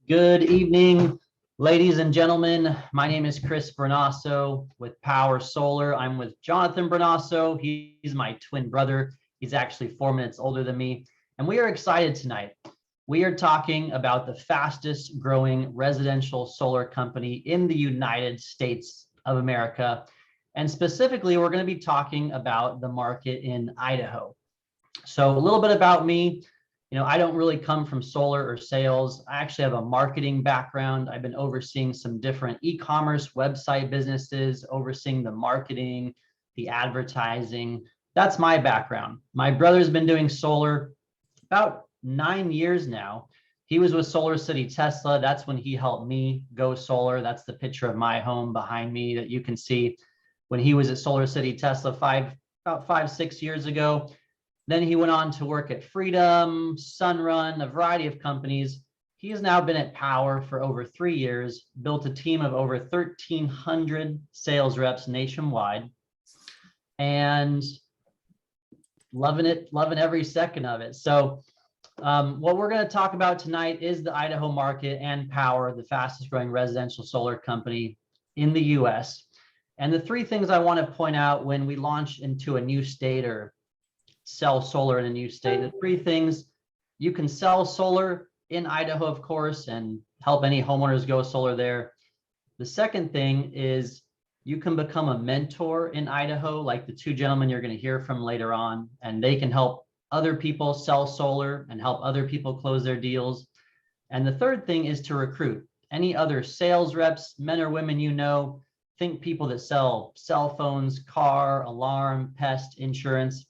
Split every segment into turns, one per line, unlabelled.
Good evening, ladies and gentlemen. My name is Crm Brunasso with Powur Solar. I'm with Jonathan Brunasso. He's my twin brother. He's actually 4 minutes older than me. And we are excited tonight. We are talking about the fastest growing residential solar company in the United States of America. And specifically, we're going to be talking about the market in Idaho. So a little bit about me. I don't really come from solar or sales. I actually have a marketing background. I've been overseeing some different e-commerce website businesses, overseeing the marketing, the advertising. That's my background. My brother's been doing solar about 9 years now. He was with Solar City Tesla. That's when he helped me go solar. That's the picture of my home behind me that you can see when he was at Solar City Tesla about 5-6 years ago. Then he went on to work at Freedom, Sunrun, a variety of companies. He has now been at Powur for over 3 years, built a team of over 1,300 sales reps nationwide, and loving it, loving every second of it. So what we're going to talk about tonight is the Idaho market and Powur, the fastest growing residential solar company in the US. And the three things I want to point out when we launch into a new state or sell solar in a new state. The three things: you can sell solar in Idaho, of course, and help any homeowners go solar there. The second thing is you can become a mentor in Idaho, like the two gentlemen you're going to hear from later on, and they can help other people sell solar and help other people close their deals. And the third thing is to recruit any other sales reps, men or women think people that sell cell phones, car, alarm, pest, insurance.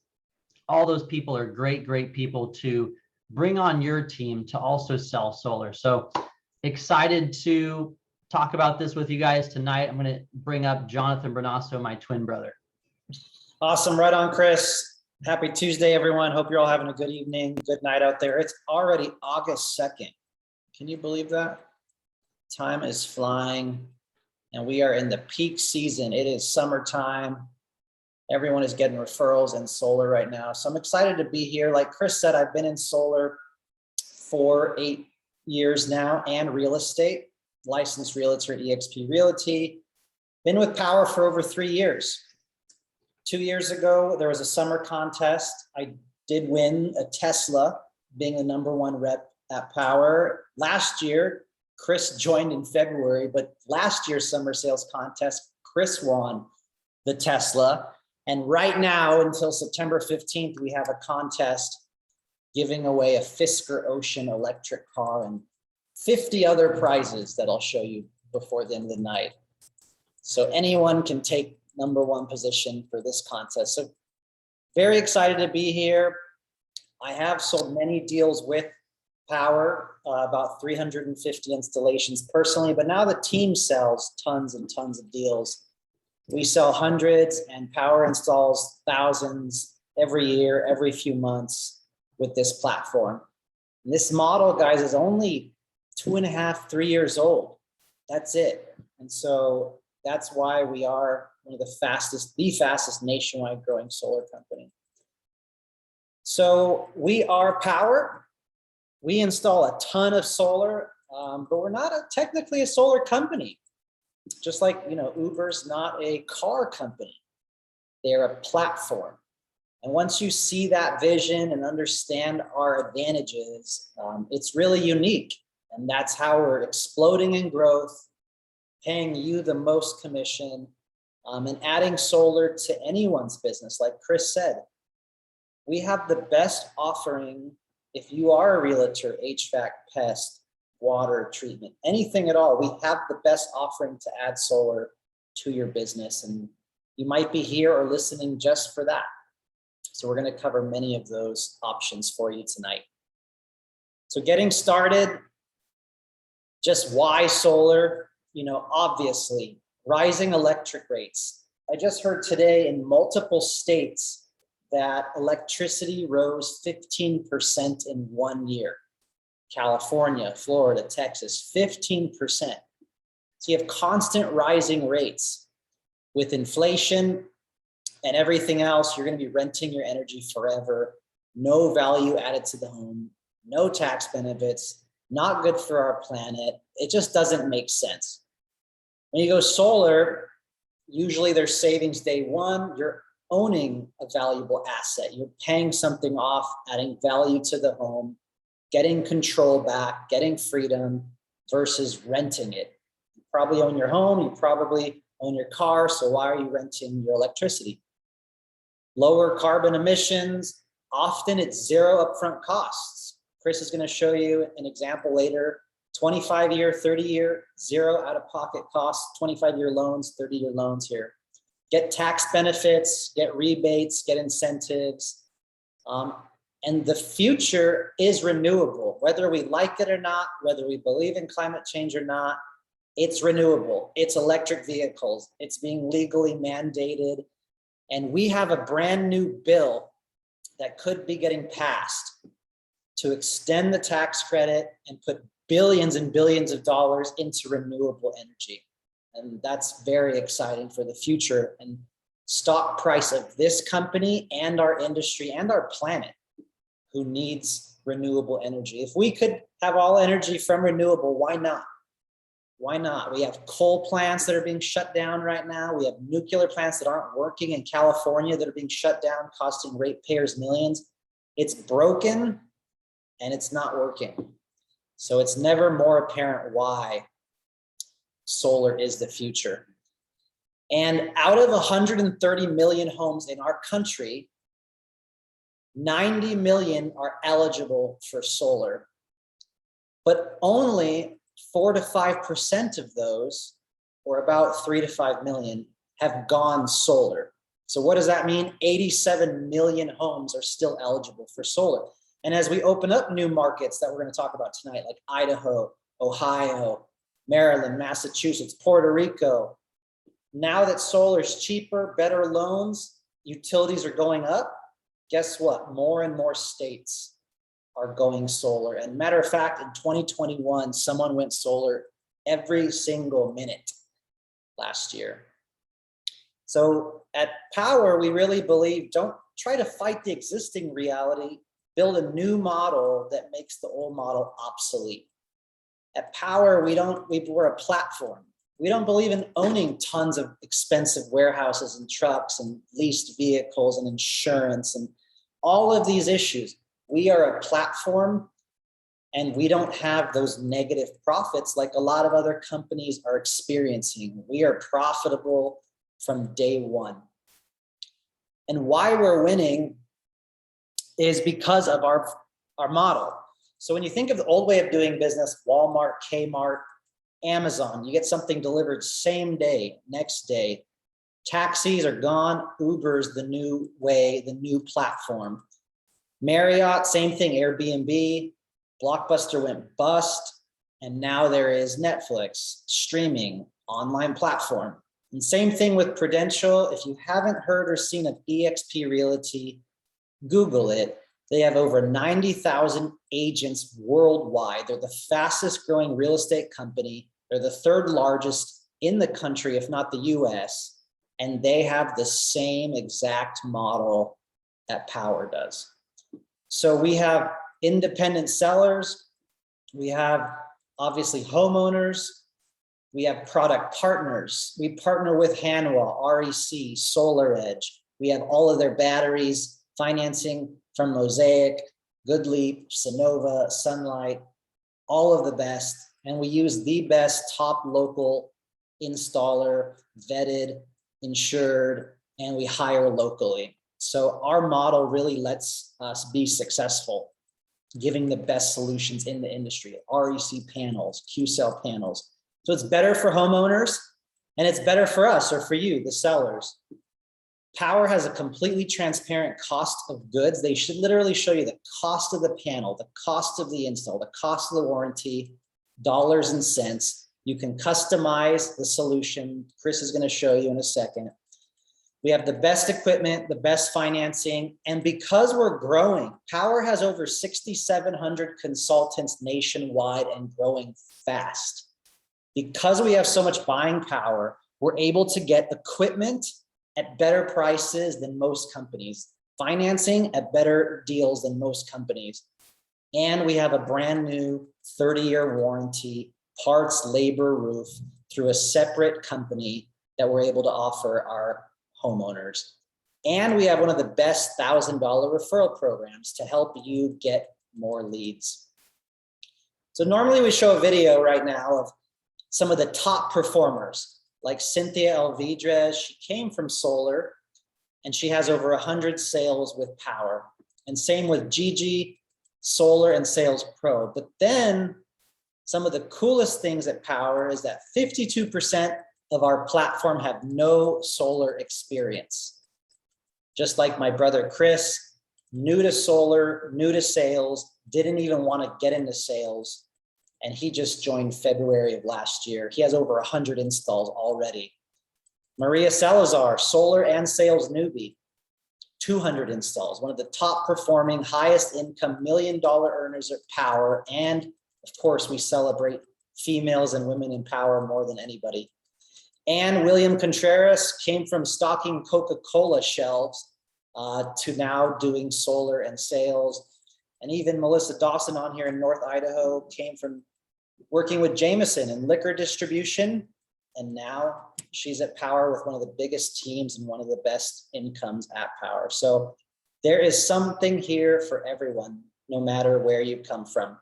All those people are great people to bring on your team to also sell solar. So excited to talk about this with you guys tonight. I'm going to bring up Jonathan Brunasso, my twin brother.
Awesome. Right on, Chris. Happy Tuesday, everyone. Hope you're all having a good evening, good night out there. It's already August 2nd. Can you believe that? Time is flying and we are in the peak season. It is summertime. Everyone is getting referrals in solar right now. So I'm excited to be here. Like Chris said, I've been in solar for 8 years now and real estate, licensed realtor at eXp Realty. Been with Powur for over 3 years. 2 years ago, there was a summer contest. I did win a Tesla, being the #1 rep at Powur. Last year, Chris joined in February, but last year's summer sales contest, Chris won the Tesla. And right now, until September 15th, we have a contest giving away a Fisker Ocean electric car and 50 other prizes that I'll show you before the end of the night. So anyone can take #1 position for this contest. So very excited to be here. I have sold many deals with Powur, about 350 installations personally, but now the team sells tons and tons of deals. We sell hundreds and Powur installs thousands every year, every few months with this platform. And this model, guys, is only 2.5, 3 years old. That's it. And so that's why we are one of the fastest nationwide growing solar company. So we are Powur. We install a ton of solar, but we're not technically a solar company. Just like, Uber's not a car company. They're a platform. And once you see that vision and understand our advantages, it's really unique. And that's how we're exploding in growth, paying you the most commission, and adding solar to anyone's business. Like Chris said, we have the best offering if you are a realtor, HVAC, pest, water treatment, anything at all. We have the best offering to add solar to your business, and you might be here or listening just for that. So we're going to cover many of those options for you tonight. So getting started, just why solar? Obviously, rising electric rates. I just heard today in multiple states that electricity rose 15% in 1 year. California, Florida, Texas, 15%. So you have constant rising rates. With inflation and everything else, you're going to be renting your energy forever. No value added to the home, no tax benefits. not good for our planet. It just doesn't make sense. When you go solar, usually there's savings day one. You're owning a valuable asset. You're paying something off, adding value to the home, getting control back, getting freedom versus renting it. You probably own your home, you probably own your car, so why are you renting your electricity? Lower carbon emissions, often it's zero upfront costs. Chris is going to show you an example later. 25-year, 30-year, zero out-of-pocket costs, 25-year loans, 30-year loans here. Get tax benefits, get rebates, get incentives. And the future is renewable, whether we like it or not, whether we believe in climate change or not, it's renewable. It's electric vehicles. It's being legally mandated. And we have a brand new bill that could be getting passed to extend the tax credit and put billions and billions of dollars into renewable energy. And that's very exciting for the future and stock price of this company and our industry and our planet who needs renewable energy. If we could have all energy from renewable, why not? Why not? We have coal plants that are being shut down right now. We have nuclear plants that aren't working in California that are being shut down, costing ratepayers millions. It's broken and it's not working. So it's never more apparent why solar is the future. And out of 130 million homes in our country, 90 million are eligible for solar, but only 4 to 5% of those, or about 3 to 5 million, have gone solar. So what does that mean? 87 million homes are still eligible for solar. And as we open up new markets that we're going to talk about tonight, like Idaho, Ohio, Maryland, Massachusetts, Puerto Rico, now that solar is cheaper, better loans, utilities are going up, guess what? More and more states are going solar. And matter of fact, in 2021, someone went solar every single minute last year. So at Powur, we really believe, don't try to fight the existing reality, build a new model that makes the old model obsolete. At Powur, we're a platform. We don't believe in owning tons of expensive warehouses and trucks and leased vehicles and insurance and all of these issues. We are a platform and we don't have those negative profits like a lot of other companies are experiencing. We are profitable from day one. And why we're winning is because of our model. So when you think of the old way of doing business, Walmart, Kmart, Amazon, you get something delivered same day, next day. Taxis are gone. Uber's the new way, the new platform. Marriott, same thing, Airbnb. Blockbuster went bust. And now there is Netflix, streaming, online platform. And same thing with Prudential. If you haven't heard or seen of eXp Realty, Google it. They have over 90,000 agents worldwide. They're the fastest growing real estate company. They're the third largest in the country, if not the US. And they have the same exact model that Powur does. So we have independent sellers. We have obviously homeowners. We have product partners. We partner with Hanwha, REC, SolarEdge. We have all of their batteries, financing from Mosaic, Goodleap, Sonova, Sunlight, all of the best. And we use the best top local installer, vetted, insured, and we hire locally. So our model really lets us be successful, giving the best solutions in the industry, REC panels, Q-cell panels. So it's better for homeowners and it's better for us or for you, the sellers. Powur has a completely transparent cost of goods. They should literally show you the cost of the panel, the cost of the install, the cost of the warranty, dollars and cents. You can customize the solution. Chris is going to show you in a second. We have the best equipment, the best financing, and because we're growing, Powur has over 6,700 consultants nationwide and growing fast. Because we have so much buying power, we're able to get equipment at better prices than most companies, financing at better deals than most companies. And we have a brand new 30-year warranty, parts, labor, roof through a separate company that we're able to offer our homeowners. And we have one of the best $1,000 referral programs to help you get more leads. So normally we show a video right now of some of the top performers, like Cynthia Alvidrez. She came from solar and she has over 100 sales with Powur. And same with Gigi, Solar and Sales Pro. But then some of the coolest things at Powur is that 52% of our platform have no solar experience. Just like my brother Chris, new to solar, new to sales, didn't even want to get into sales. And he just joined February of last year. He has over 100 installs already. Maria Salazar, solar and sales newbie, 200 installs, one of the top performing, highest income, $1 million earners at Powur. And of course, we celebrate females and women in power more than anybody. And William Contreras came from stocking Coca-Cola shelves to now doing solar and sales. And even Melissa Dawson on here in North Idaho came from working with Jameson in liquor distribution. And now she's at Powur with one of the biggest teams and one of the best incomes at Powur. So there is something here for everyone, no matter where you come from.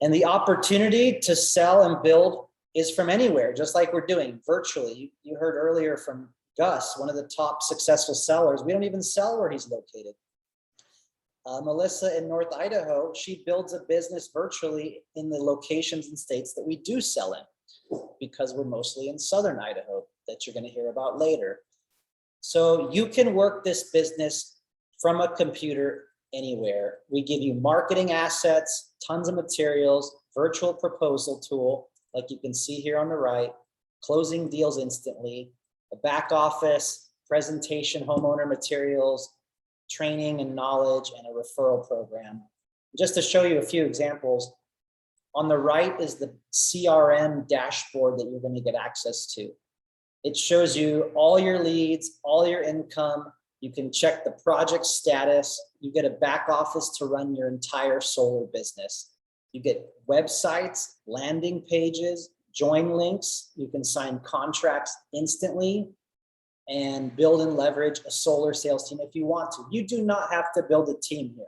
And the opportunity to sell and build is from anywhere, just like we're doing virtually. You heard earlier from Gus, one of the top successful sellers. We don't even sell where he's located. Melissa in North Idaho, she builds a business virtually in the locations and states that we do sell in, because we're mostly in Southern Idaho that you're going to hear about later. So you can work this business from a computer anywhere. We give you marketing assets, tons of materials, virtual proposal tool, like you can see here on the right, closing deals instantly, a back office, presentation, homeowner materials, training and knowledge, and a referral program. Just to show you a few examples, on the right is the CRM dashboard that you're going to get access to. It shows you all your leads, all your income. You can check the project status. You get a back office to run your entire solar business. You get websites, landing pages, join links. You can sign contracts instantly and build and leverage a solar sales team if you want to. You do not have to build a team here.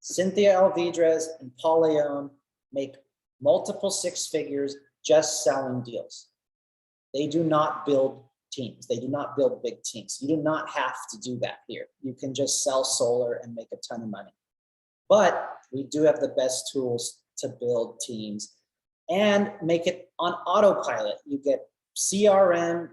Cynthia Alvidrez and Paul Leon make multiple six figures just selling deals. They do not build teams. They do not build big teams. You do not have to do that here. You can just sell solar and make a ton of money. But we do have the best tools to build teams and make it on autopilot. You get CRM,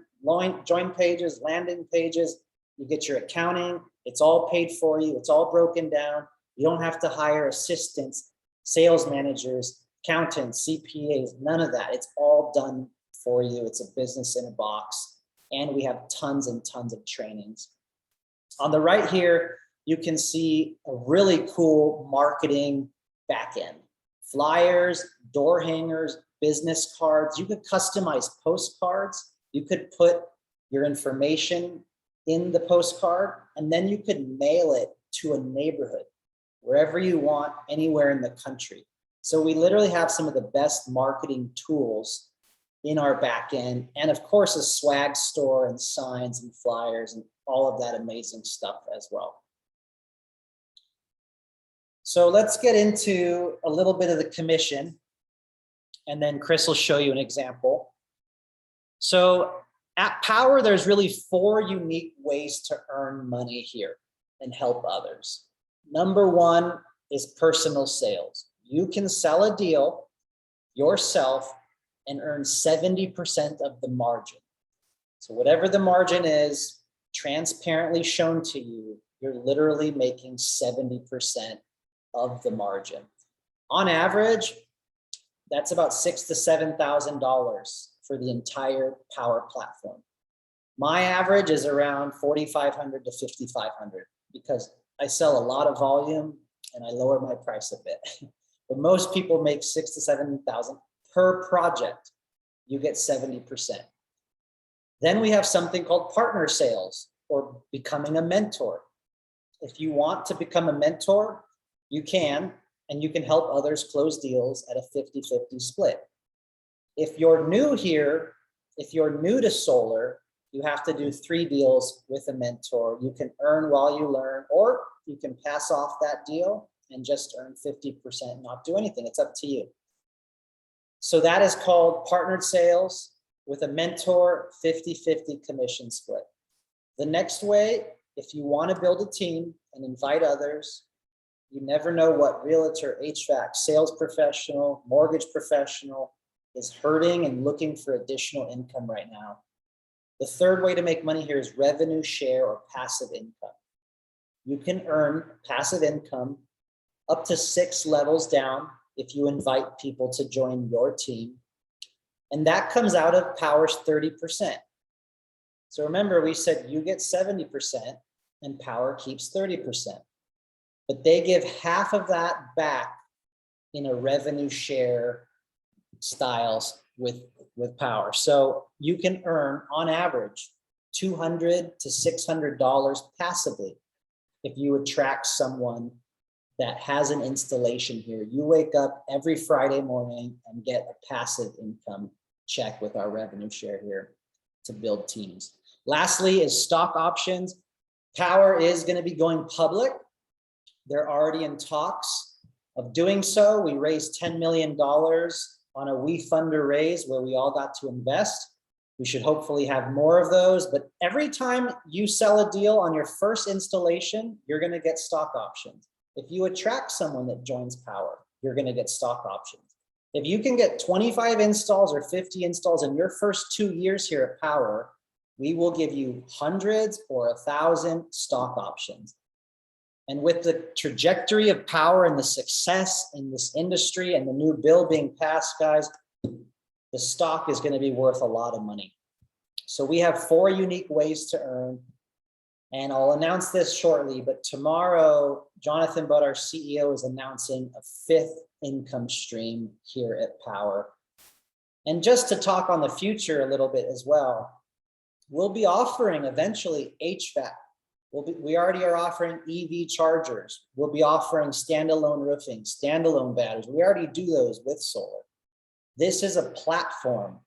join pages, landing pages. You get your accounting. It's all paid for you. It's all broken down. You don't have to hire assistants, sales managers, accountants, CPAs, none of that. It's all done for you. It's a business in a box. And we have tons and tons of trainings. On the right here, you can see a really cool marketing backend. Flyers, door hangers, business cards. You could customize postcards. You could put your information in the postcard, and then you could mail it to a neighborhood, wherever you want, anywhere in the country. So we literally have some of the best marketing tools in our back end, and of course a swag store and signs and flyers and all of that amazing stuff as well. So let's get into a little bit of the commission, and then Chris will show you an example. So at Powur, there's really 4 unique ways to earn money here and help others. Number 1 is personal sales. You can sell a deal yourself and earn 70% of the margin. So whatever the margin is, transparently shown to you, you're literally making 70% of the margin. On average, that's about $6,000 to $7,000 for the entire Powur platform. My average is around $4,500 to $5,500 because I sell a lot of volume and I lower my price a bit. But most people make $6,000 to $7,000 per project. You get 70%. Then we have something called partner sales or becoming a mentor. If you want to become a mentor, you can, and you can help others close deals at a 50-50 split. If you're new here, if you're new to solar, you have to do 3 deals with a mentor. You can earn while you learn, or you can pass off that deal and just earn 50% and not do anything. It's up to you. So that is called partnered sales with a mentor, 50-50 commission split. The next way, if you want to build a team and invite others, you never know what realtor, HVAC, sales professional, mortgage professional is hurting and looking for additional income right now. The third way to make money here is revenue share or passive income. You can earn passive income up to 6 levels down if you invite people to join your team. And that comes out of Powur's 30%. So remember, we said you get 70% and Powur keeps 30%. But they give half of that back in a revenue share styles with Powur. So you can earn on average $200 to $600 passively if you attract someone that has an installation here. You wake up every Friday morning and get a passive income check with our revenue share here to build teams. Lastly is stock options. Powur is going to be going public. They're already in talks of doing so. We raised $10 million on a WeFunder raise where we all got to invest. We should hopefully have more of those, but every time you sell a deal on your first installation, you're going to get stock options. If you attract someone that joins Powur, you're going to get stock options. If you can get 25 installs or 50 installs in your first 2 years here at Powur, we will give you hundreds or 1,000 stock options. And with the trajectory of Powur and the success in this industry and the new bill being passed, guys, the stock is going to be worth a lot of money. So we have 4 unique ways to earn. And I'll announce this shortly, but tomorrow, Jonathan Brunasso, our CEO, is announcing a 5th income stream here at Powur. And just to talk on the future a little bit as well, we'll be offering eventually HVAC. We already are offering EV chargers. We'll be offering standalone roofing, standalone batteries. We already do those with solar. This is a platform.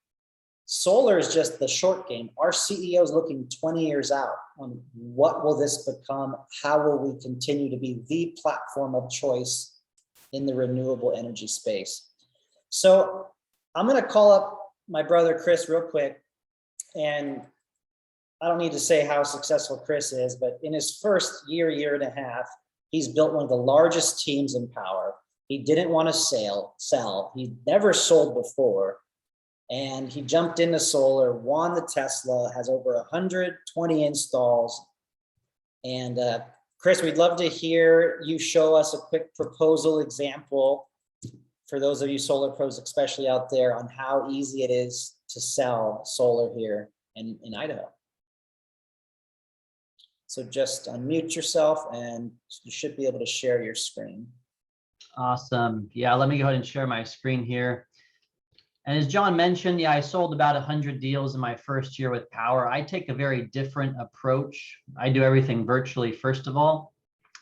Solar is just the short game. Our CEO is looking 20 years out on what will this become? How will we continue to be the platform of choice in the renewable energy space? So I'm going to call up my brother Chris real quick, and I don't need to say how successful Chris is, but in his first year and a half, he's built one of the largest teams in Powur. He didn't want to sell. He never sold before. And he jumped into solar, won the Tesla, has over 120 installs. And Chris, we'd love to hear you show us a quick proposal example for those of you solar pros, especially out there, on how easy it is to sell solar here in Idaho. So just unmute yourself and you should be able to share your screen.
Awesome. Yeah, let me go ahead and share my screen here. And as John mentioned, yeah, I sold about 100 deals in my first year with Powur. I take a very different approach. I do everything virtually, first of all,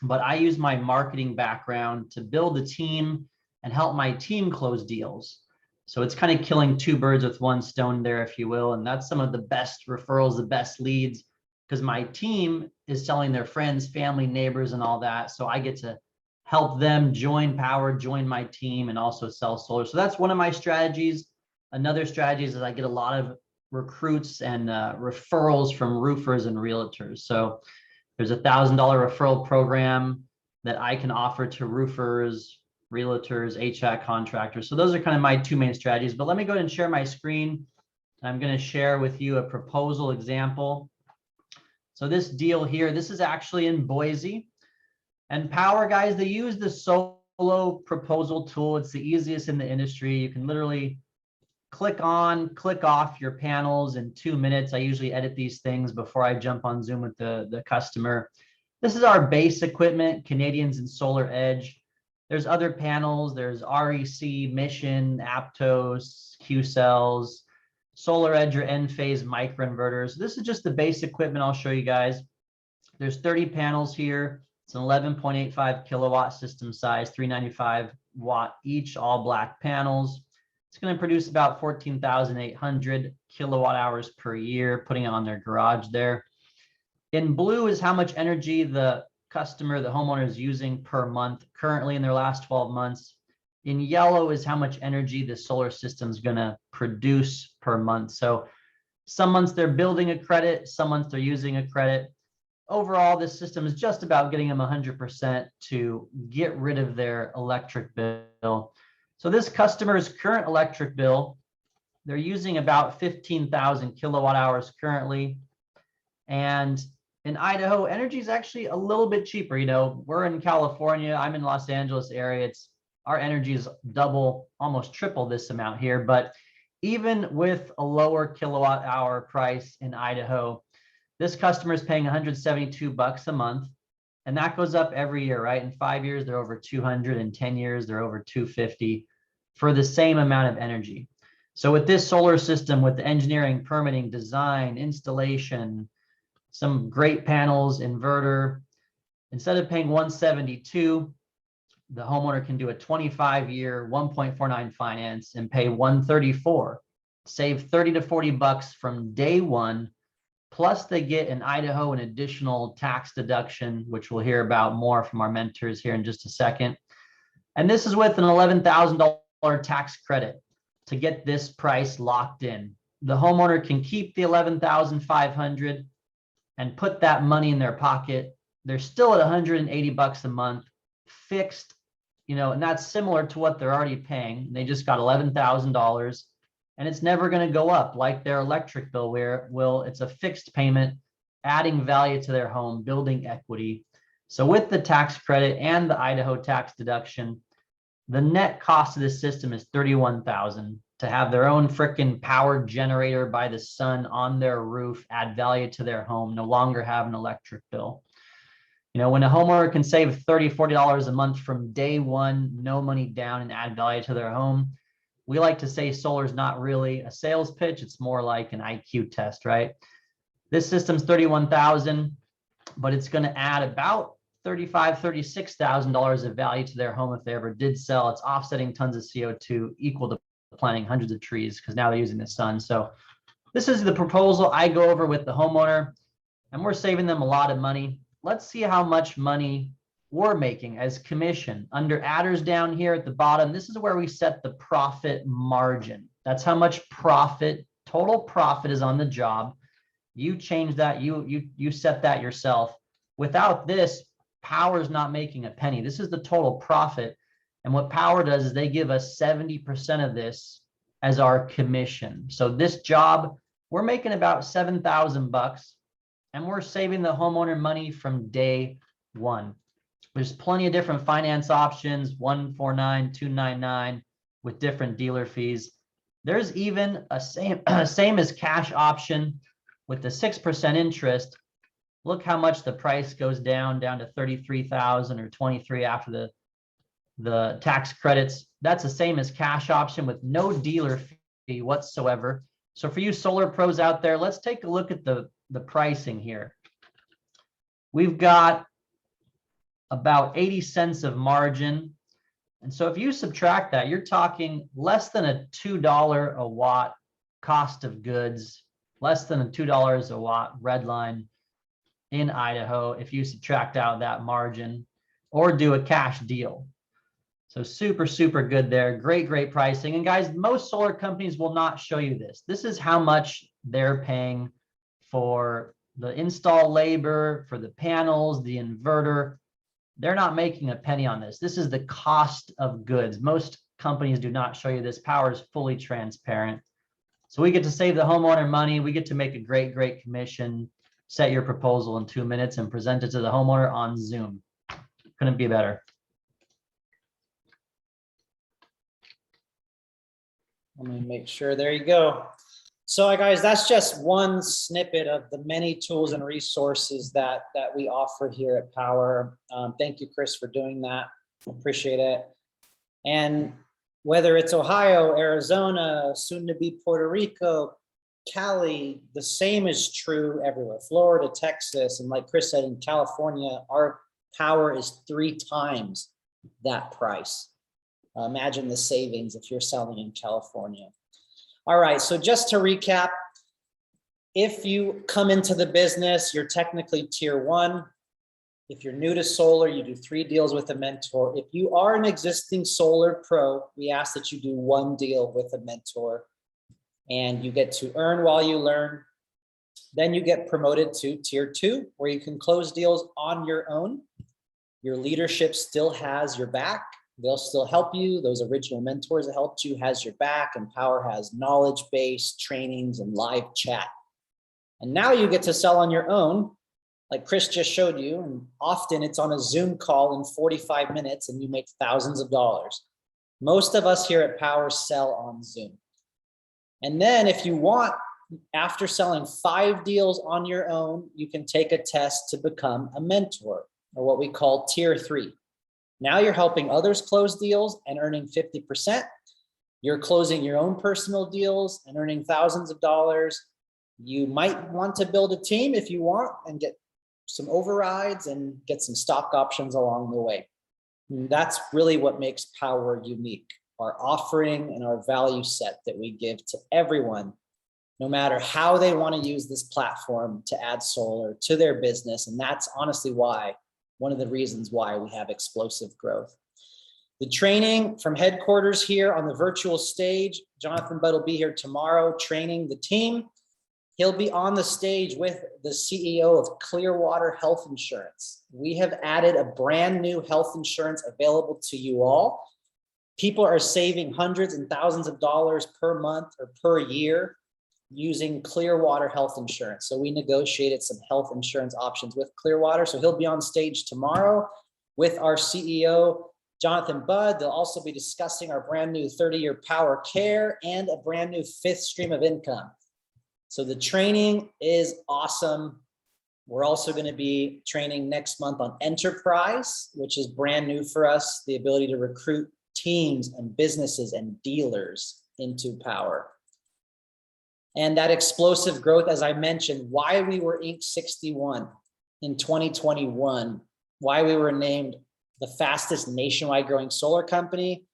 but I use my marketing background to build a team and help my team close deals. So it's kind of killing 2 birds with 1 stone there, if you will. And that's some of the best referrals, the best leads, because my team is selling their friends, family, neighbors, and all that. So I get to help them join Powur, join my team, and also sell solar. So that's one of my strategies. Another strategy is that I get a lot of recruits and referrals from roofers and realtors. So there's a $1,000 referral program that I can offer to roofers, realtors, HVAC contractors. So those are kind of my 2 main strategies. But let me go ahead and share my screen. I'm going to share with you a proposal example. So this deal here, this is actually in Boise. And Powur, guys, they use the solo proposal tool. It's the easiest in the industry. You can literally click on, click off your panels in 2 minutes. I usually edit these things before I jump on Zoom with the customer. This is our base equipment, Canadians and Solar Edge. There's other panels. There's REC, Mission, Aptos, Q-Cells, Solar Edge or N-phase microinverters. This is just the base equipment I'll show you guys. There's 30 panels here. It's an 11.85 kilowatt system size, 395 watt each, all black panels. It's going to produce about 14,800 kilowatt hours per year, putting it on their garage there. In blue is how much energy the customer, the homeowner, is using per month currently in their last 12 months. In yellow is how much energy the solar system is going to produce per month. So some months they're building a credit, some months they're using a credit. Overall, this system is just about getting them 100% to get rid of their electric bill. So this customer's current electric bill, they're using about 15,000 kilowatt hours currently. And in Idaho, energy is actually a little bit cheaper. You know, we're in California, I'm in Los Angeles area. Our energy is double, almost triple this amount here. But even with a lower kilowatt hour price in Idaho, this customer is paying $172 a month, and that goes up every year, right? In 5 years, they're over 200. In 10 years, they're over 250 for the same amount of energy. So with this solar system, with the engineering, permitting, design, installation, some great panels, inverter, instead of paying $172, the homeowner can do a 25-year 1.49 finance and pay $134, save 30 to 40 bucks from day one. Plus they get in Idaho an additional tax deduction, which we'll hear about more from our mentors here in just a second. And this is with an $11,000 tax credit to get this price locked in. The homeowner can keep the $11,500 and put that money in their pocket. They're still at 180 bucks a month fixed, you know, and that's similar to what they're already paying. They just got $11,000. And it's never going to go up like their electric bill, where it's a fixed payment, adding value to their home, building equity. So with the tax credit and the Idaho tax deduction, the net cost of this system is $31,000 to have their own freaking power generator by the sun on their roof, add value to their home, no longer have an electric bill. You know, when a homeowner can save $30, $40 a month from day one, no money down, and add value to their home, we like to say solar is not really a sales pitch. It's more like an IQ test, right? This system's $31,000, but it's going to add about $35,000, $36,000 of value to their home if they ever did sell. It's offsetting tons of CO2, equal to planting hundreds of trees because now they're using the sun. So this is the proposal I go over with the homeowner, and we're saving them a lot of money. Let's see how much money we're making as commission. Under adders down here at the bottom, this is where we set the profit margin. That's how much profit, total profit, is on the job. You change that, you set that yourself. Without this, Powur's not making a penny. This is the total profit. And what Powur does is they give us 70% of this as our commission. So this job, we're making about 7,000 bucks, and we're saving the homeowner money from day one. There's plenty of different finance options, 149, 299, with different dealer fees. There's even a same as cash option with the 6% interest. Look how much the price goes down to 33,000 or 23 after the tax credits. That's the same as cash option with no dealer fee whatsoever. So for you solar pros out there, let's take a look at the pricing here. We've got about 80 cents of margin. And so if you subtract that, you're talking less than a $2 a watt cost of goods, less than a $2 a watt red line in Idaho if you subtract out that margin or do a cash deal. So super, super good there. Great, great pricing. And guys, most solar companies will not show you this. This is how much they're paying for the install labor, for the panels, the inverter. They're not making a penny on this. This is the cost of goods. Most companies do not show you this. Powur is fully transparent. So we get to save the homeowner money. We get to make a great, great commission. Set your proposal in 2 minutes and present it to the homeowner on Zoom. Couldn't be better.
Let me make sure. There you go. So guys, that's just one snippet of the many tools and resources that we offer here at Powur. Thank you, Chris, for doing that. Appreciate it. And whether it's Ohio, Arizona, soon to be Puerto Rico, Cali, the same is true everywhere. Florida, Texas, and like Chris said, in California, our Powur is 3 times that price. Imagine the savings if you're selling in California. All right, so just to recap, if you come into the business, you're technically tier 1. If you're new to solar, you do 3 deals with a mentor. If you are an existing solar pro, we ask that you do 1 deal with a mentor, and you get to earn while you learn. Then you get promoted to tier 2, where you can close deals on your own. Your leadership still has your back. They'll still help you. Those original mentors that helped you has your back, and Powur has knowledge-based trainings and live chat. And now you get to sell on your own, like Chris just showed you, and often it's on a Zoom call in 45 minutes and you make thousands of dollars. Most of us here at Powur sell on Zoom. And then if you want, after selling 5 deals on your own, you can take a test to become a mentor, or what we call tier 3. Now you're helping others close deals and earning 50%. You're closing your own personal deals and earning thousands of dollars. You might want to build a team if you want and get some overrides and get some stock options along the way. And that's really what makes Powur unique, our offering and our value set that we give to everyone, no matter how they want to use this platform to add solar to their business. And that's honestly why, one of the reasons why we have explosive growth. The training from headquarters here on the virtual stage, Jonathan Budd will be here tomorrow training the team. He'll be on the stage with the CEO of Clearwater Health Insurance. We have added a brand new health insurance available to you all. People are saving hundreds and thousands of dollars per month or per year using Clearwater Health Insurance. So we negotiated some health insurance options with Clearwater. So he'll be on stage tomorrow with our CEO, Jonathan Budd. They'll also be discussing our brand new 30-year Powur Care and a brand new 5th stream of income. So the training is awesome. We're also going to be training next month on Enterprise, which is brand new for us, the ability to recruit teams and businesses and dealers into Powur. And that explosive growth, as I mentioned, why we were Inc. 61 in 2021, why we were named the fastest nationwide growing solar company.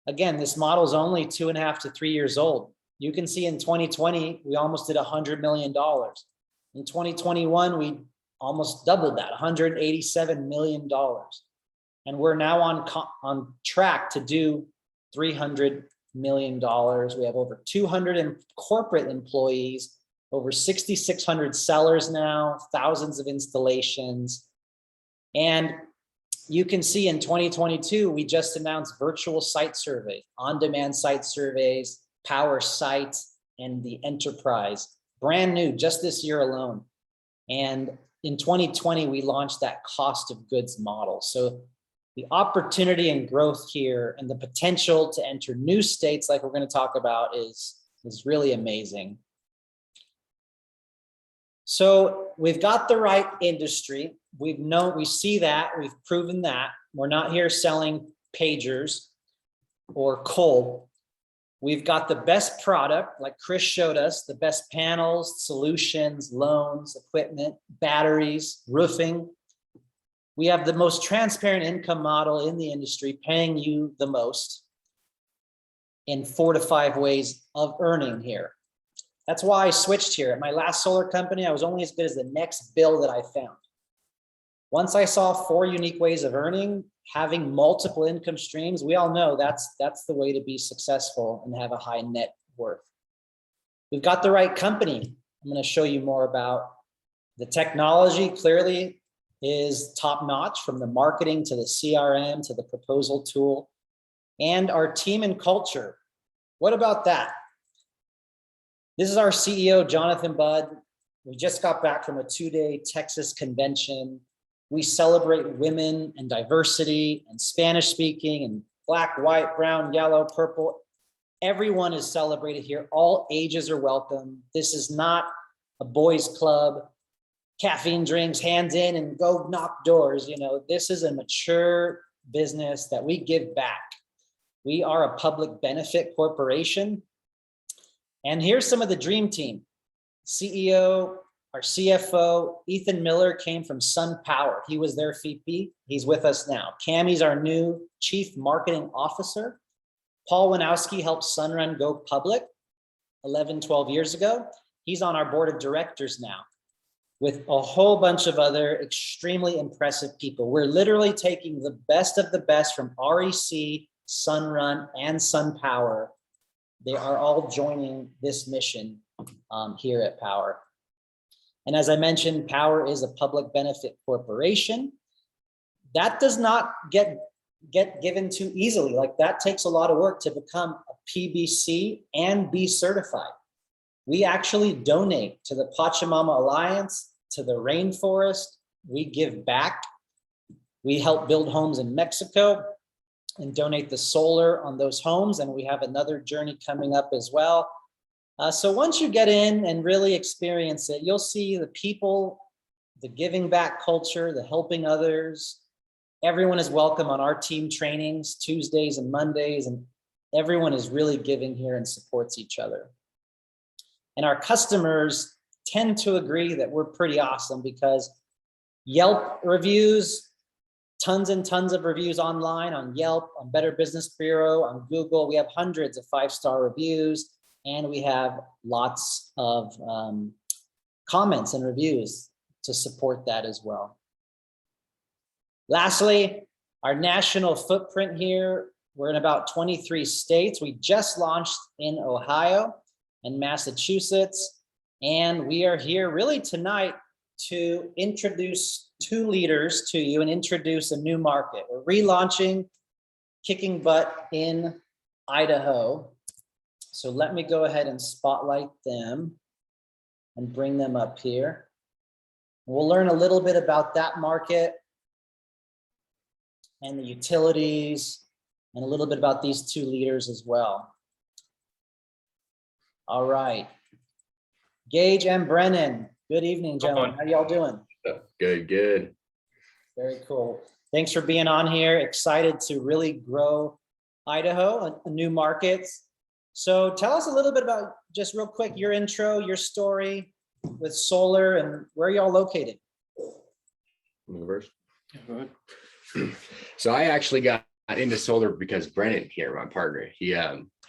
Again, this model is only 2.5 to 3 years old. You can see in 2020, we almost did $100 million. In 2021, we almost doubled that, $187 million. And we're now on track to do $300 million. We have over 200 corporate employees, over 6,600 sellers now, thousands of installations. And you can see in 2022, we just announced virtual site surveys, on-demand site surveys, Powur Site, and the Enterprise, brand new just this year alone. And in 2020, we launched that cost of goods model. So the opportunity and growth here and the potential to enter new states like we're going to talk about is really amazing. So we've got the right industry. We see that, we've proven that. We're not here selling pagers or coal. We've got the best product, like Chris showed us, the best panels, solutions, loans, equipment, batteries, roofing. We have the most transparent income model in the industry, paying you the most in 4 to 5 ways of earning here. That's why I switched here. At my last solar company, I was only as good as the next bill that I found. Once I saw 4 unique ways of earning, having multiple income streams, we all know that's the way to be successful and have a high net worth. We've got the right company. I'm going to show you more about. The technology clearly is top notch, from the marketing to the CRM to the proposal tool, and our team and culture. What about that? This is our CEO, Jonathan Budd. We just got back from a 2-day Texas convention. We celebrate women and diversity and Spanish speaking and black, white, brown, yellow, purple. Everyone is celebrated here. All ages are welcome. This is not a boys club, caffeine drinks, hands in and go knock doors. You know, this is a mature business that we give back. We are a public benefit corporation. And here's some of the dream team. CEO Our CFO, Ethan Miller, came from Sun Power. He was their VP. He's with us now. Cammie's our new Chief Marketing Officer. Paul Winowski helped Sunrun go public 11, 12 years ago. He's on our board of directors now with a whole bunch of other extremely impressive people. We're literally taking the best of the best from REC, Sunrun, and Sun Power. They are all joining this mission here at Powur. And as I mentioned, Powur is a public benefit corporation. That does not get given too easily. Like, that takes a lot of work to become a PBC and be certified. We actually donate to the Pachamama Alliance, to the rainforest. We give back. We help build homes in Mexico and donate the solar on those homes. And we have another journey coming up as well. So once you get in and really experience it, you'll see the people, the giving back culture, the helping others. Everyone is welcome on our team trainings, Tuesdays and Mondays, and everyone is really giving here and supports each other. And our customers tend to agree that we're pretty awesome because Yelp reviews, tons and tons of reviews online on Yelp, on Better Business Bureau, on Google. We have hundreds of 5-star reviews, and we have lots of comments and reviews to support that as well. Lastly, our national footprint here, we're in about 23 states. We just launched in Ohio and Massachusetts, and we are here really tonight to introduce 2 leaders to you and introduce a new market. We're relaunching Kicking Butt in Idaho. So let me go ahead and spotlight them and bring them up here. We'll learn a little bit about that market and the utilities and a little bit about these 2 leaders as well. All right. Gage and Brennan, good evening, gentlemen. How y'all doing?
Good, good.
Very cool. Thanks for being on here. Excited to really grow Idaho, a new market. So tell us a little bit about, just real quick, your intro, your story with solar, and where y'all located.
So I actually got into solar because Brennan here, my partner, he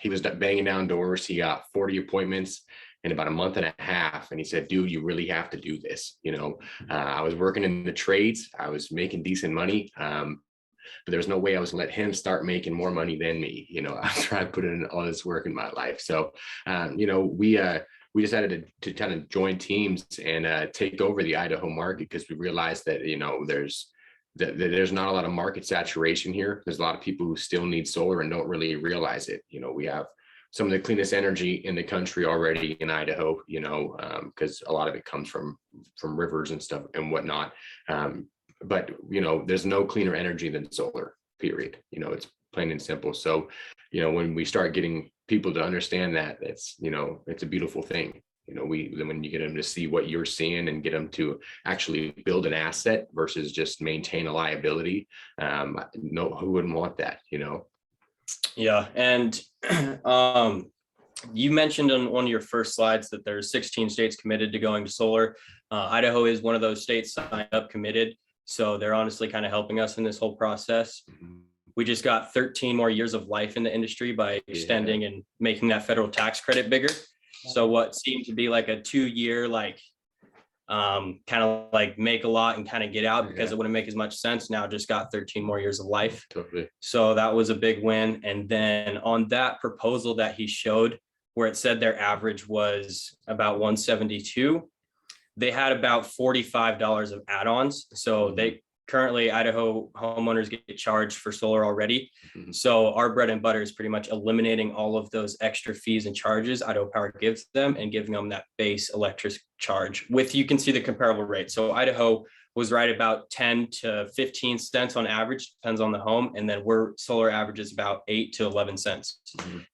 was banging down doors. He got 40 appointments in about a month and a half. And he said, dude, you really have to do this. You know, I was working in the trades. I was making decent money. But there was no way I was gonna let him start making more money than me. You know, after I put in all this work in my life. So, you know, we decided to kind of join teams and take over the Idaho market because we realized that, you know, there's not a lot of market saturation here. There's a lot of people who still need solar and don't really realize it. You know, we have some of the cleanest energy in the country already in Idaho, you know, because a lot of it comes from rivers and stuff and whatnot. But, you know, there's no cleaner energy than solar, period. You know, it's plain and simple. So, you know, when we start getting people to understand that, it's, you know, it's a beautiful thing. You know, when you get them to see what you're seeing and get them to actually build an asset versus just maintain a liability. No, who wouldn't want that, you know?
Yeah. And you mentioned on one of your first slides that there's 16 states committed to going to solar. Idaho is one of those states signed up, committed. So they're honestly kind of helping us in this whole process. We just got 13 more years of life in the industry by extending and making that federal tax credit bigger. So what seemed to be like a 2-year, like kind of like make a lot and kind of get out because it wouldn't make as much sense. Now just got 13 more years of life.
Totally.
So that was a big win. And then on that proposal that he showed, where it said their average was about 172, they had about $45 of add-ons. So they currently, Idaho homeowners get charged for solar already. So our bread and butter is pretty much eliminating all of those extra fees and charges Idaho Power gives them and giving them that base electric charge with, you can see the comparable rate. So Idaho was right about 10 to 15 cents on average, depends on the home. And then solar average is about 8 to 11 cents.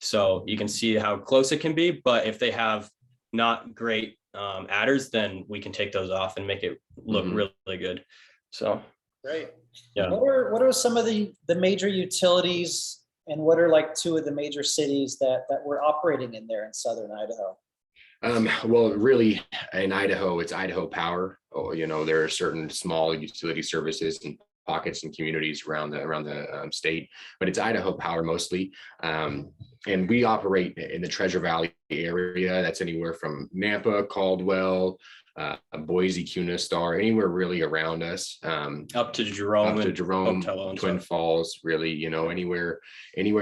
So you can see how close it can be, but if they have not great adders, then we can take those off and make it look really good. So
great.
Yeah.
What are some of the major utilities, and what are like 2 of the major cities that we're operating in there in southern Idaho?
Well, really, in Idaho, it's Idaho Power. Oh, there are certain small utility services and pockets and communities around the state, but it's Idaho Power mostly. And we operate in the Treasure Valley area. That's anywhere from Nampa, Caldwell, Boise, Cuna Star, anywhere really around us.
Up to Jerome, Pocatello and
Twin
stuff.
Falls, really, anywhere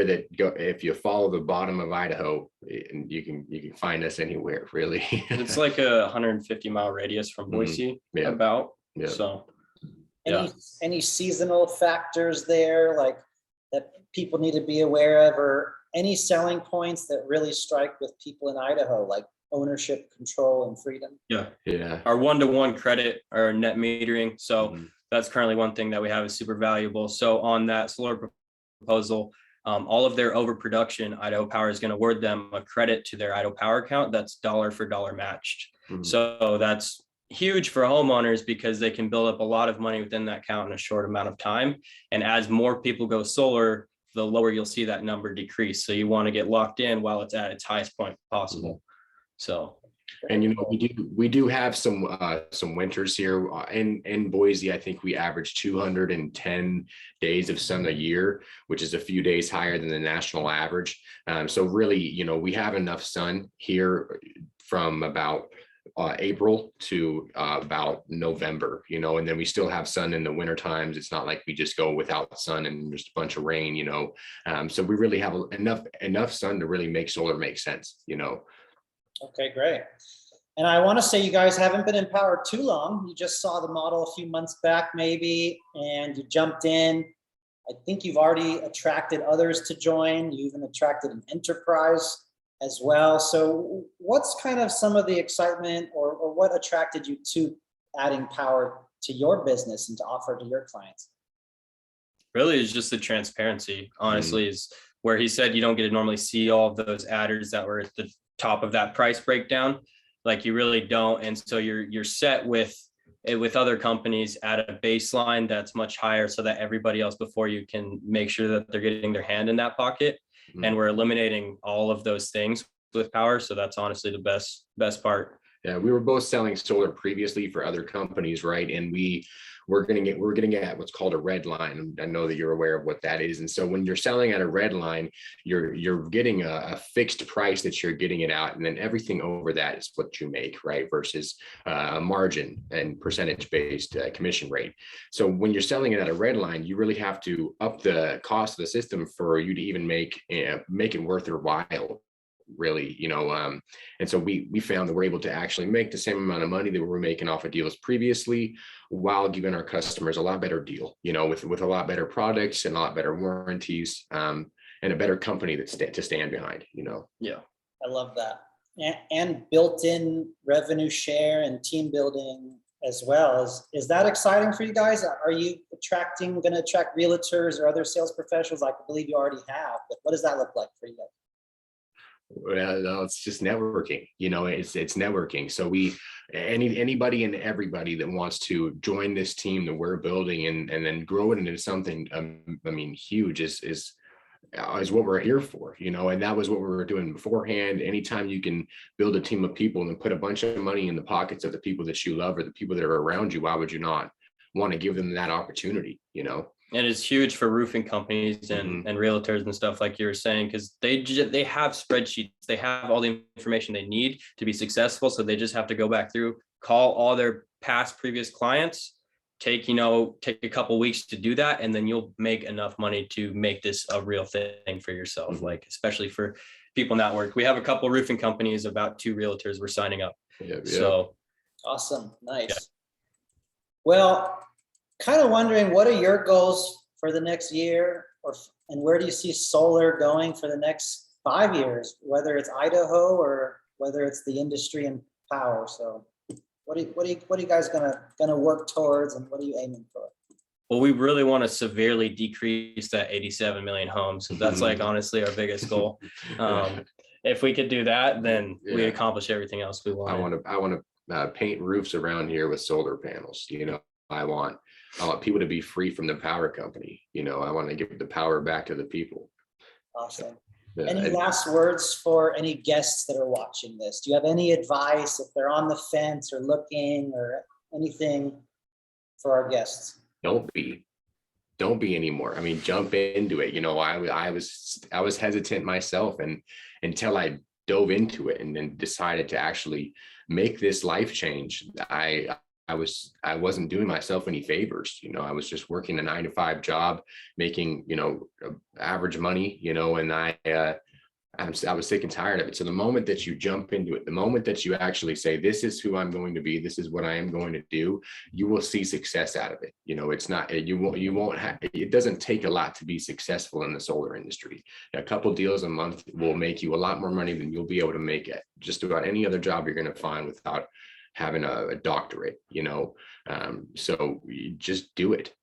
that go. If you follow the bottom of Idaho, you can find us anywhere, really.
It's like a 150-mile radius from Boise,
Yeah.
about.
Yeah.
So,
Any seasonal factors there, like that people need to be aware of, or any selling points that really strike with people in Idaho, like ownership, control, and freedom?
Yeah.
our 1-to-1 credit, our net metering. So
Mhm.
that's currently one thing that we have is super valuable. So on that solar proposal, all of their overproduction, Idaho Power is going to award them a credit to their Idaho Power account that's dollar for dollar matched.
Mhm.
So that's huge for homeowners because they can build up a lot of money within that account in a short amount of time. And as more people go solar, the lower you'll see that number decrease. So you want to get locked in while it's at its highest point possible. So,
And we do have some winters here in Boise. I think we average 210 days of sun a year, which is a few days higher than the national average. So really, we have enough sun here from about April to about November, and then we still have sun in the winter times. It's not like we just go without sun and just a bunch of rain, so we really have enough sun to really make solar make sense,
Okay, great. And I want to say you guys haven't been in power too long. You just saw the model a few months back, maybe, and you jumped in. I think you've already attracted others to join. You even attracted an enterprise as well. So what's kind of some of the excitement or what attracted you to adding power to your business and to offer to your clients?
really is just the transparency, honestly, is where he said you don't get to normally see all of those adders that were at the top of that price breakdown. Like you really don't. And so you're set with other companies at a baseline that's much higher so that everybody else before you can make sure that they're getting their hand in that pocket.
Mhm.
And we're eliminating all of those things with power. So that's honestly the best part.
Yeah, we were both selling solar previously for other companies, right? And we're getting at what's called a red line. I know that you're aware of what that is. And so when you're selling at a red line, you're getting a fixed price that you're getting it out, and then everything over that is what you make, right? Versus a margin and percentage-based commission rate. So when you're selling it at a red line, you really have to up the cost of the system for you to even make it worth their while. Really, and so we found that we're able to actually make the same amount of money that we were making off of deals previously, while giving our customers a lot better deal, with a lot better products and a lot better warranties, and a better company to stand behind.
Yeah,
I love that. And built-in revenue share and team building as well. Is that exciting for you guys? Are you going to attract realtors or other sales professionals? I believe you already have, but what does that look like for you guys?
Well, no, it's just networking, it's networking. So anybody and everybody that wants to join this team that we're building and then grow it into something, huge is what we're here for, and that was what we were doing beforehand. Anytime you can build a team of people and put a bunch of money in the pockets of the people that you love or the people that are around you, why would you not want to give them that opportunity,
And it's huge for roofing companies and realtors and stuff like you were saying, because they have spreadsheets, they have all the information they need to be successful. So they just have to go back through, call all their previous clients, take a couple weeks to do that, and then you'll make enough money to make this a real thing for yourself. Like especially for people in that work. We have a couple roofing companies, about 2 realtors we're signing up.
Yeah.
So
awesome, nice. Well, kind of wondering, what are your goals for the next year, and where do you see solar going for the next 5 years, whether it's Idaho or whether it's the industry and power? So what are you guys gonna work towards, and what are you aiming for?
Well, we really want to severely decrease that 87 million homes. That's like honestly our biggest goal. If we could do that, then we accomplish everything else we want.
I want to paint roofs around here with solar panels. I want people to be free from the power company. I want to give the power back to the people.
Awesome. Any last words for any guests that are watching this? Do you have any advice if they're on the fence or looking or anything for our guests?
Don't be anymore. I mean, jump into it. You know, I was hesitant myself, and until I dove into it and then decided to actually make this life change, I wasn't doing myself any favors. You know, I was just working a 9-to-5 job, making, you know, average money, you know, and I was sick and tired of it. So the moment that you jump into it, the moment that you actually say, this is who I'm going to be, this is what I am going to do, you will see success out of it. You know, it's not, you won't have, it doesn't take a lot to be successful in the solar industry. A couple deals a month will make you a lot more money than you'll be able to make at just about any other job you're going to find without having a doctorate, you know. So you just do it.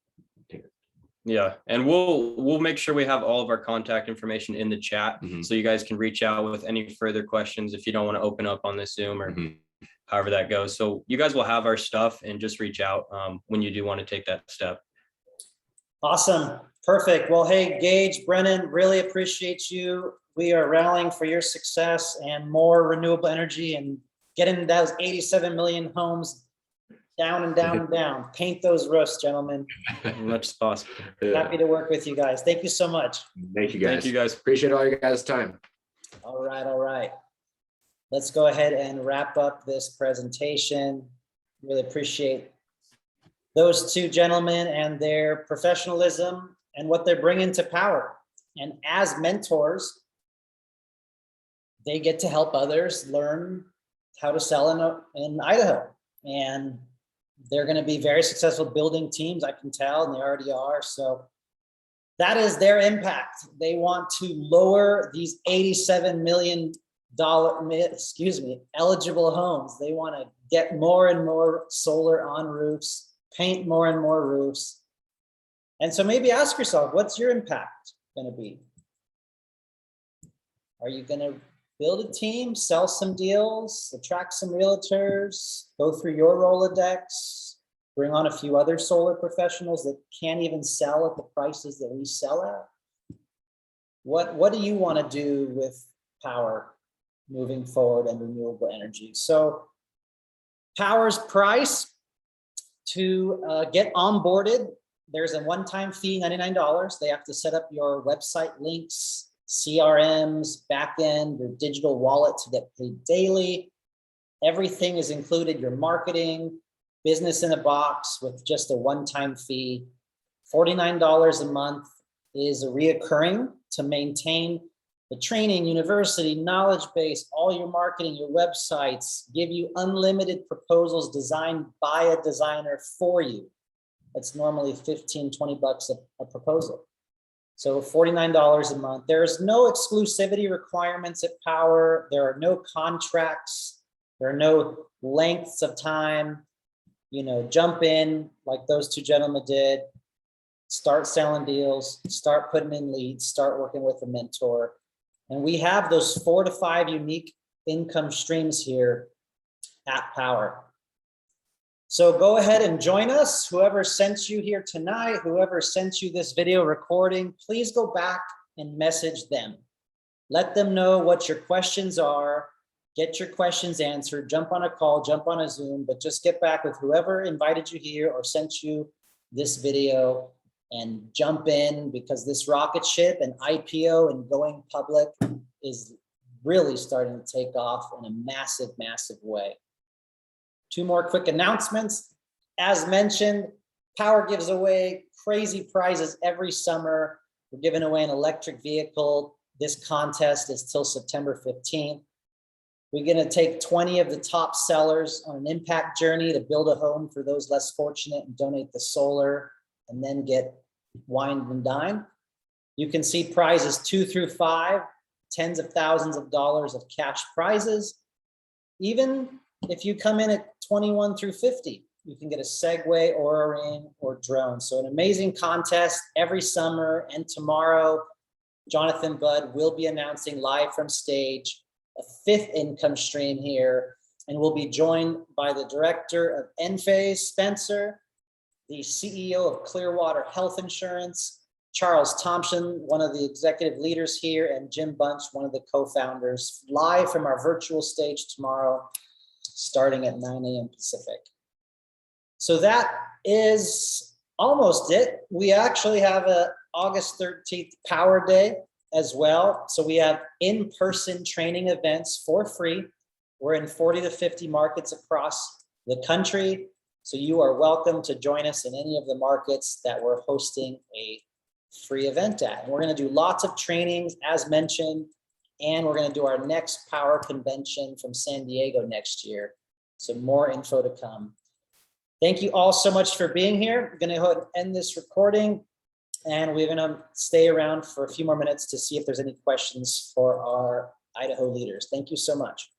Yeah, and we'll make sure we have all of our contact information in the chat, so you guys can reach out with any further questions if you don't want to open up on this Zoom or however that goes. So you guys will have our stuff, and just reach out when you do want to take that step.
Awesome. Perfect. Well, hey, Gage, Brennan, really appreciate you. We are rallying for your success and more renewable energy and getting those 87 million homes down and down and down. Paint those roofs, gentlemen.
As much as possible.
Happy to work with you guys. Thank you so much.
Thank you guys.
Thank you guys.
Appreciate all your guys' time.
All right, all right. Let's go ahead and wrap up this presentation. Really appreciate those two gentlemen and their professionalism and what they're bringing to Powur. And as mentors, they get to help others learn how to sell in Idaho. And they're going to be very successful building teams, I can tell, and they already are. So that is their impact. They want to lower these $87 million, eligible homes. They want to get more and more solar on roofs, paint more and more roofs. And so maybe ask yourself, what's your impact going to be? Are you going to build a team, sell some deals, attract some realtors, go through your Rolodex, bring on a few other solar professionals that can't even sell at the prices that we sell at? What do you want to do with Powur moving forward and renewable energy? So Powur's price to get onboarded, there's a one-time fee, $99. They have to set up your website links, CRMs, backend, your digital wallet to get paid daily. Everything is included, your marketing, business in a box with just a one-time fee. $49 a month is a reoccurring to maintain the training, university, knowledge base, all your marketing, your websites, give you unlimited proposals designed by a designer for you. That's normally 15, 20 bucks a proposal. So $49 a month. There's no exclusivity requirements at Powur. There are no contracts. There are no lengths of time. You know, jump in like those two gentlemen did. Start selling deals, start putting in leads, start working with a mentor. And we have those 4 to 5 unique income streams here at Powur. So go ahead and join us. Whoever sent you here tonight, whoever sent you this video recording, please go back and message them. Let them know what your questions are. Get your questions answered. Jump on a call, jump on a Zoom, but just get back with whoever invited you here or sent you this video and jump in, because this rocket ship and IPO and going public is really starting to take off in a massive, massive way. 2 more quick announcements. As mentioned, Powur gives away crazy prizes every summer. We're giving away an electric vehicle. This contest is till September 15th. We're going to take 20 of the top sellers on an impact journey to build a home for those less fortunate and donate the solar, and then get wined and dined. You can see prizes 2 through 5, tens of thousands of dollars of cash prizes. Even if you come in at 21 through 50, you can get a Segway or a ring or drone. So an amazing contest every summer. And tomorrow, Jonathan Budd will be announcing live from stage a 5th income stream here. And we'll be joined by the director of Enphase, Spencer, the CEO of Clearwater Health Insurance, Charles Thompson, one of the executive leaders here, and Jim Bunch, one of the co-founders, live from our virtual stage tomorrow, starting at 9 a.m. Pacific. So that is almost it. We actually have a August 13th Power Day as well. So we have in-person training events for free. We're in 40 to 50 markets across the country. So you are welcome to join us in any of the markets that we're hosting a free event at. And we're going to do lots of trainings as mentioned, and we're going to do our next power convention from San Diego next year. So more info to come. Thank you all so much for being here. I'm going to go ahead and end this recording, and we're going to stay around for a few more minutes to see if there's any questions for our Idaho leaders. Thank you so much.